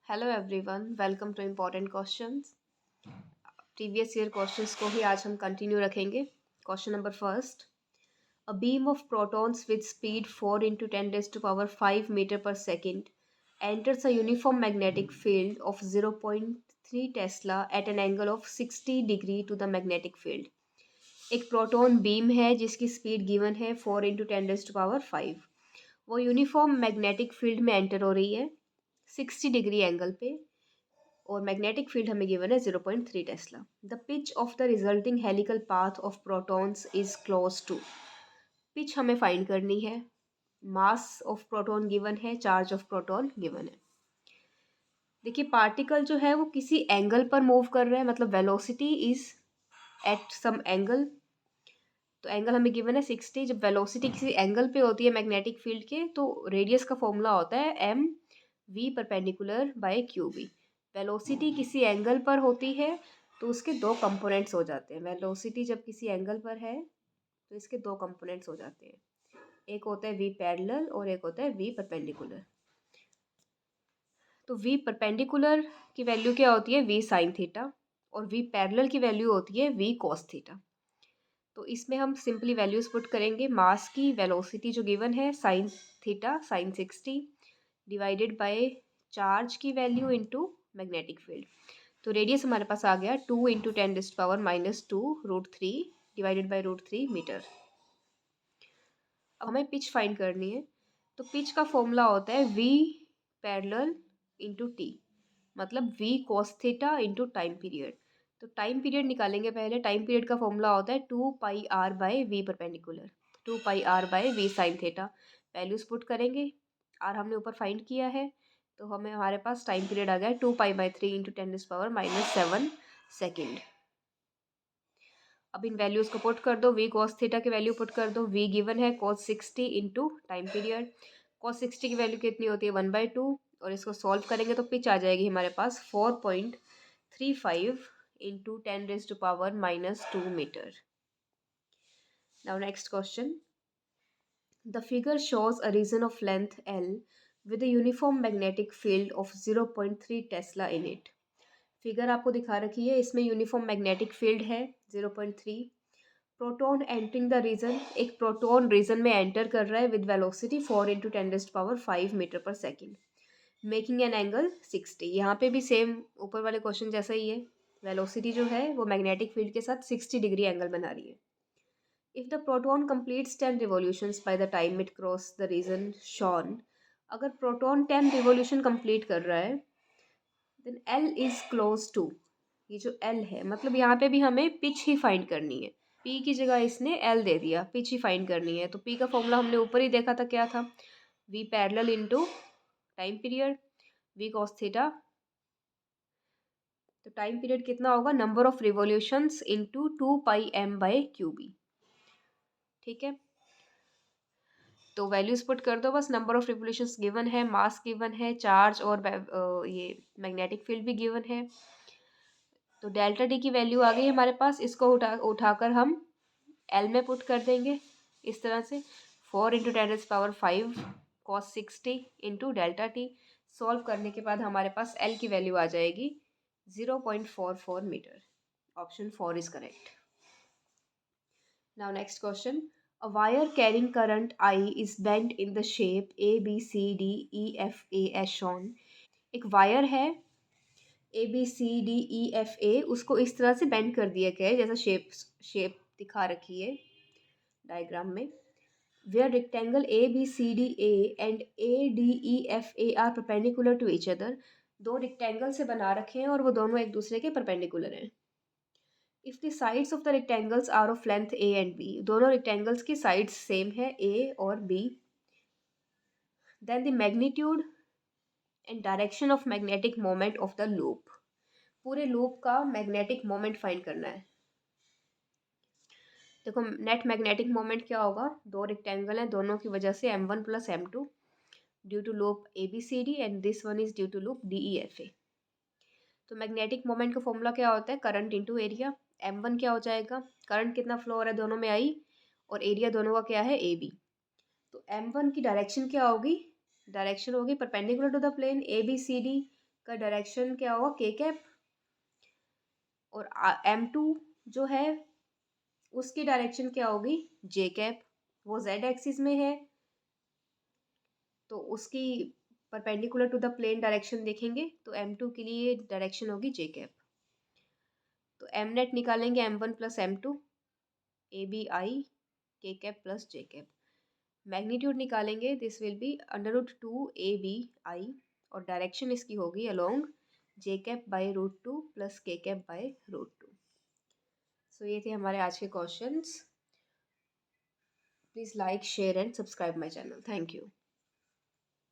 Hello everyone, welcome to important questions. Previous year questions को ही आज हम कंटिन्यू रखेंगे। Question number first, a beam of protons with speed 4 into 10 raised to power 5 meter per second enters a uniform magnetic field of 0.3 Tesla at an angle of 60 degree to the magnetic field। एक proton beam है जिसकी speed given है 4 into 10 raised to power 5। वो uniform magnetic field में enter हो रही है 60 degree angle पे, और मैग्नेटिक फील्ड हमें गिवन है 0.3 tesla. The pitch of the resulting helical path of protons is close to. Pitch हमें फाइंड करनी है। मास ऑफ प्रोटॉन गिवन है, चार्ज ऑफ प्रोटॉन गिवन है। देखिए, पार्टिकल जो है वो किसी एंगल पर मूव कर रहा है, मतलब velocity is at some angle. तो एंगल हमें गिवन है 60। जब वेलोसिटी किसी एंगल पे होती है मैग्नेटिक फील्ड के, तो रेडियस का फॉर्मूला होता है m v perpendicular by q B. Velocity किसी एंगल पर होती है तो उसके दो कंपोनेंट्स हो जाते हैं। वेलोसिटी जब किसी एंगल पर है तो इसके दो कंपोनेंट्स हो जाते हैं, एक होता है वी पैरेलल और एक होता है वी परपेंडिकुलर। तो वी परपेंडिकुलर की वैल्यू क्या होती है, वी साइन थीटा, और वी पैरेलल की वैल्यू होती है वी कॉस थीटा। तो इसमें हम सिंपली वैल्यूज पुट करेंगे। मास की वेलोसिटी जो गिवन है sine theta sine 60 divided by charge की वैल्यू इनटू मैग्नेटिक फील्ड। तो रेडियस हमारे पास आ गया 2 इंटू 10⁻⁻2 √3 डिवाइडेड बाई √3 मीटर। अब हमें पिच फाइंड करनी है। तो पिच का फॉर्मूला होता है वी पैरेलल इंटू टी, मतलब v cos theta into time period. तो टाइम पीरियड निकालेंगे पहले। टाइम पीरियड का फॉर्मूला होता है 2πr by v perpendicular, 2πr by v sine theta. Values put करेंगे। आर हमने ऊपर फाइंड किया है, तो हमें हमारे पास टाइम पीरियड आ गया 2π/3 इंटू 10⁻⁻7 सेकेंड। अब इन वैल्यूज़ को पुट कर दो। वी कॉस थीटा की वैल्यू पुट कर दो। वी गिवन है cos 60 into time period. Cos 60 की वैल्यू कितनी होती है 1/2, और इसको सॉल्व करेंगे तो पिच आ जाएगी हमारे पास 4.35 into 10⁻⁻2 metre. Now next question, the figure shows a region of length L with a uniform magnetic field of 0.3 tesla in it। Figure आपको दिखा रखी है, इसमें यूनिफॉर्म मैग्नेटिक फील्ड है 0.3। प्रोटॉन एंटरिंग द रीजन, एक प्रोटॉन रीजन में enter कर रहा है विद वेलोसिटी 4 इंटू 10⁻5 मीटर पर सेकेंड, मेकिंग एन एंगल 60। यहाँ पे भी सेम ऊपर वाले क्वेश्चन जैसा ही है। वेलोसिटी जो है वो मैग्नेटिक फील्ड के साथ 60 डिग्री एंगल बना रही है। If the proton completes 10 revolutions by the time it cross the region shown, अगर प्रोटॉन 10 रिवोल्यूशन कंप्लीट कर रहा है then L is close to. ये जो एल है, मतलब यहाँ पे भी हमें पिच ही फाइंड करनी है। पी की जगह इसने एल दे दिया, पिच ही फाइंड करनी है। तो पी का फॉर्मूला हमने ऊपर ही देखा था, क्या था, v parallel into time period v cos theta. तो टाइम पीरियड कितना होगा, number of revolutions into 2πm/qb। ठीक है, तो वैल्यूज पुट कर दो बस। नंबर ऑफ रिवोल्यूशंस गिवन है, मास गिवन है, चार्ज और ये मैग्नेटिक फील्ड भी गिवन है। तो डेल्टा टी की वैल्यू आ गई हमारे पास। इसको उठाकर हम एल में पुट कर देंगे इस तरह से। 4 into 10⁻5 cos 60 into delta T. Solve करने के बाद हमारे पास एल की वैल्यू आ जाएगी 0.44 metre. Option 4 is correct. Now next question, a wire carrying current I is bent in the shape A B C D E F A as shown। एक wire है ABCDEFA, उसको इस तरह से बेंड कर दिया गया है जैसा शेप दिखा रखी है डायग्राम में। Where rectangle ABCDA and ADEFA are perpendicular to each other. दो रेक्टेंगल से बना रखे हैं और वो दोनों एक दूसरे के परपेंडिकुलर हैं। If the sides of the rectangles are of length A and B, दोनों रेक्टेंगल्स की साइड्स सेम है A और B, then the magnitude and direction of magnetic moment of the loop. पूरे लूप का मैग्नेटिक मोमेंट फाइंड करना है। देखो, net magnetic moment क्या होगा, दो रेक्टेंगल हैं, दोनों की वजह से m1 plus m2 due to loop ABCD and this one is due to loop DEFA। तो मैग्नेटिक मोमेंट का फॉर्मूला क्या होता है, करंट इंटू एरिया। m1 क्या हो जाएगा, करंट कितना फ्लो हो रहा है दोनों में I, और एरिया दोनों का क्या है AB। तो m1 की डायरेक्शन क्या होगी, डायरेक्शन होगी perpendicular to the plane ABCD का डायरेक्शन क्या होगा, के कैप, और M2 जो है उसकी डायरेक्शन क्या होगी, जे कैप। वो जेड एक्सिस में है तो उसकी perpendicular to the plane direction देखेंगे तो M2 के लिए डायरेक्शन होगी जे कैप। तो एम नेट निकालेंगे M1 plus M2, a b i k cap plus j cap. Magnitude निकालेंगे, this will be √2 a b i, और डायरेक्शन इसकी होगी along j cap by √2 plus k cap by √2। So ये थे हमारे आज के questions. Please like, share and subscribe my channel. Thank you.